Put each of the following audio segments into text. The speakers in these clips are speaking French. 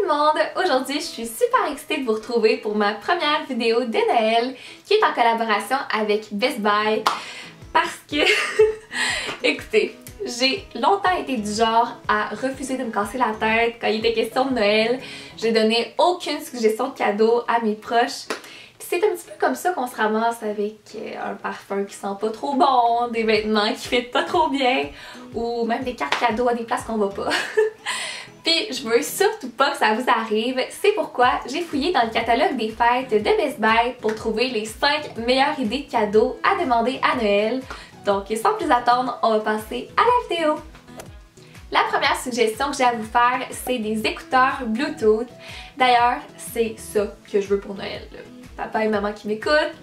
le monde! Aujourd'hui, je suis super excitée de vous retrouver pour ma première vidéo de Noël qui est en collaboration avec Best Buy parce que, écoutez, j'ai longtemps été du genre à refuser de me casser la tête quand il était question de Noël. J'ai donné aucune suggestion de cadeau à mes proches. C'est un petit peu comme ça qu'on se ramasse avec un parfum qui sent pas trop bon, des vêtements qui fitent pas trop bien ou même des cartes cadeaux à des places qu'on va pas. Puis je veux surtout pas que ça vous arrive, c'est pourquoi j'ai fouillé dans le catalogue des fêtes de Best Buy pour trouver les 5 meilleures idées de cadeaux à demander à Noël. Donc sans plus attendre, on va passer à la vidéo! La première suggestion que j'ai à vous faire, c'est des écouteurs Bluetooth. D'ailleurs, c'est ça que je veux pour Noël. Papa et maman qui m'écoutent.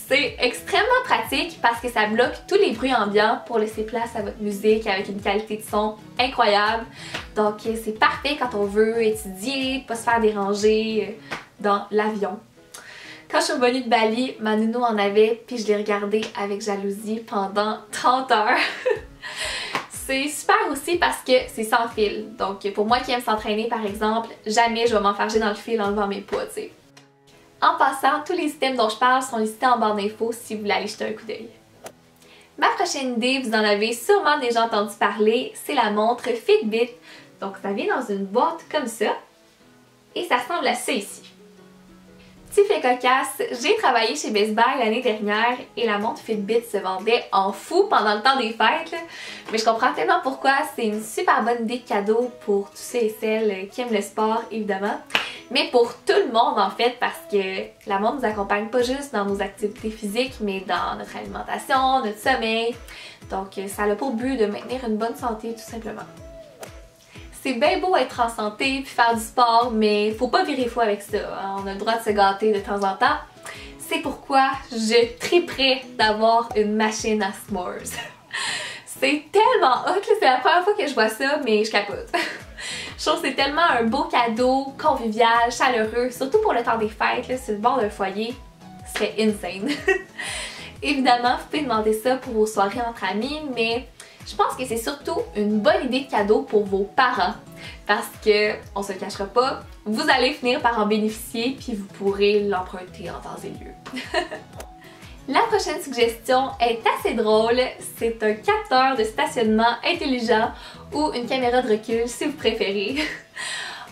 C'est extrêmement pratique parce que ça bloque tous les bruits ambiants pour laisser place à votre musique avec une qualité de son incroyable. Donc c'est parfait quand on veut étudier, pas se faire déranger dans l'avion. Quand je suis revenue de Bali, ma nounou en avait puis je l'ai regardé avec jalousie pendant 30 heures. C'est super aussi parce que c'est sans fil. Donc pour moi qui aime s'entraîner par exemple, jamais je vais m'enfarger dans le fil en levant mes poids, tu sais. En passant, tous les items dont je parle sont listés en barre d'infos si vous voulez aller jeter un coup d'œil. Ma prochaine idée, vous en avez sûrement déjà entendu parler, c'est la montre Fitbit. Donc ça vient dans une boîte comme ça et ça ressemble à ça ici. Petit fait cocasse, j'ai travaillé chez Best Buy l'année dernière et la montre Fitbit se vendait en fou pendant le temps des fêtes. Là. Mais je comprends tellement pourquoi, c'est une super bonne idée de cadeau pour tous ceux et celles qui aiment le sport évidemment. Mais pour tout le monde en fait parce que la montre nous accompagne pas juste dans nos activités physiques mais dans notre alimentation, notre sommeil. Donc ça a pour but de maintenir une bonne santé tout simplement. C'est bien beau être en santé puis faire du sport mais faut pas virer fou avec ça. On a le droit de se gâter de temps en temps. C'est pourquoi je triperais d'avoir une machine à s'mores. C'est tellement hot, c'est la première fois que je vois ça mais je capote. Je trouve que c'est tellement un beau cadeau, convivial, chaleureux, surtout pour le temps des fêtes, là, sur le bord d'un foyer, c'est insane. Évidemment, vous pouvez demander ça pour vos soirées entre amis, mais je pense que c'est surtout une bonne idée de cadeau pour vos parents. Parce que, on se le cachera pas, vous allez finir par en bénéficier puis vous pourrez l'emprunter en temps et lieu. La prochaine suggestion est assez drôle, c'est un capteur de stationnement intelligent ou une caméra de recul si vous préférez.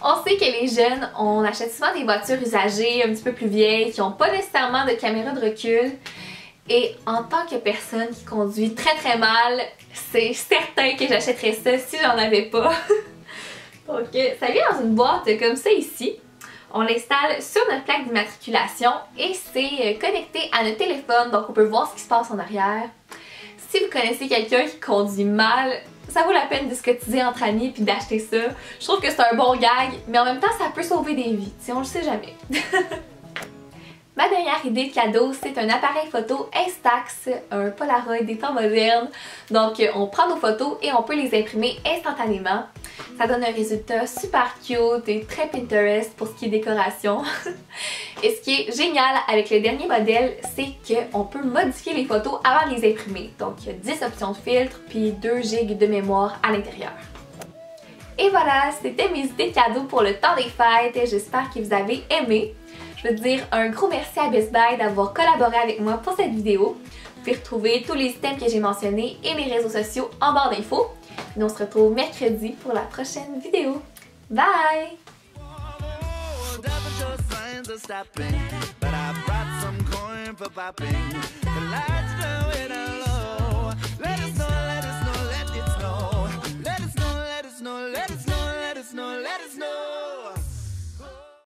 On sait que les jeunes, on achète souvent des voitures usagées un petit peu plus vieilles qui n'ont pas nécessairement de caméra de recul et en tant que personne qui conduit très mal, c'est certain que j'achèterais ça si j'en avais pas. Donc ça vient dans une boîte comme ça ici. On l'installe sur notre plaque d'immatriculation et c'est connecté à notre téléphone, donc on peut voir ce qui se passe en arrière. Si vous connaissez quelqu'un qui conduit mal, ça vaut la peine de se cotiser entre amis puis d'acheter ça. Je trouve que c'est un bon gag, mais en même temps ça peut sauver des vies, on le sait jamais. Ma dernière idée de cadeau, c'est un appareil photo Instax, un Polaroid des temps modernes. Donc on prend nos photos et on peut les imprimer instantanément. Ça donne un résultat super cute et très Pinterest pour ce qui est décoration. Et ce qui est génial avec le dernier modèle, c'est qu'on peut modifier les photos avant de les imprimer. Donc il y a 10 options de filtre puis 2 GB de mémoire à l'intérieur. Et voilà, c'était mes idées de cadeaux pour le temps des fêtes. J'espère que vous avez aimé. Je veux dire un gros merci à Best Buy d'avoir collaboré avec moi pour cette vidéo. Vous pouvez retrouver tous les items que j'ai mentionnés et mes réseaux sociaux en barre d'infos. Nous on se retrouve mercredi pour la prochaine vidéo. Bye!